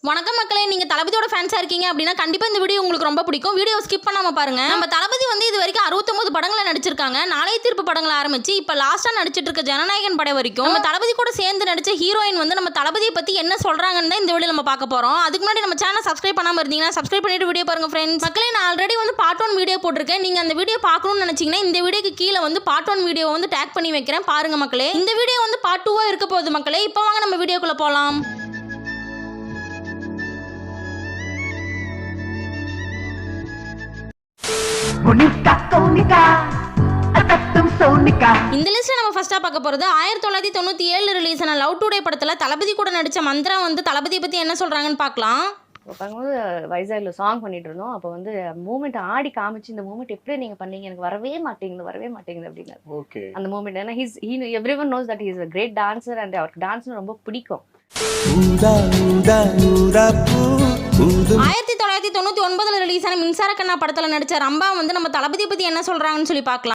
வணக்கம் மக்களே, நீங்க தளபதியோட ஃபேன்ஸா இருக்கீங்க அப்படின்னா கண்டிப்பா இந்த வீடியோ உங்களுக்கு ரொம்ப பிடிக்கும். வீடியோ ஸ்கிப் பண்ணாம பாருங்க. நம்ம தளபதி வந்து இது வரைக்கும் 69 படங்களை நடிச்சிருக்காங்க. நாளைய தீர்ப்பு படங்களை ஆரம்பிச்சு இப்ப லாஸ்டா நடிச்சிட்டு இருக்க ஜனநாயகன் படம் வரைக்கும் நம்ம தளபதி கூட சேர்ந்து நடிச்ச ஹீரோயின் வந்து நம்ம தளபதியை பத்தி என்ன சொல்றாங்கன்னு தான் இந்த வீடியோ நம்ம பார்க்க போறோம். அதுக்கு முன்னாடி நம்ம சேனல் சப்ஸ்கிரைப் பண்ணாம இருந்தீங்கன்னா சப்ஸ்கிரைப் பண்ணிட்டு வீடியோ பாருங்க ஃப்ரெண்ட்ஸ். மக்களே, நான் ஆல்ரெடி வந்து பார்ட் 1 வீடியோ போட்டிருக்கேன். நீங்க அந்த வீடியோ பார்க்கணும்னு நினைச்சீங்கன்னா இந்த வீடியோக்கு கீழே வந்து பார்ட் 1 வீடியோ வந்து டேக் பண்ணி வைக்கிறேன், பாருங்க மக்களே. இந்த வீடியோ வந்து பார்ட் 2 இருக்க போகுது மக்களே. இப்போ வாங்க நம்ம வீடியோக்குள்ள போலாம். இந்த லிஸ்ட்ல நம்ம ஃபர்ஸ்டா பார்க்க போறது 1997 ரிலீஸ் ஆன லவ் டுடே படத்துல தளபதி கூட நடிச்ச மந்த்ரா வந்து தளபதியை பத்தி என்ன சொல்றாங்கன்னு பார்க்கலாம். பார்க்கும்போது வைசாக்ல சாங் பண்ணிட்டு இருந்தோம். அப்போ வந்து மூமெண்ட் ஆடி காமிச்சு இந்த மூமெண்ட் எப்படி நீங்க பண்ணீங்க, எனக்கு வரவே மாட்டேங்குது அப்படின்னு. ஓகே, அந்த மூமெண்ட் ஏன்னா everyone knows that he is a great dancer and அவருக்கு டான்ஸ் ரொம்ப பிடிக்கும். 1999 ரிலீஸ் ஆன மின்சார கண்ணா படத்துல நடிச்ச ரம்பா வந்து நம்ம தளபதியை பத்தி என்ன சொல்றாங்கன்னு சொல்லி பார்க்கலாம்.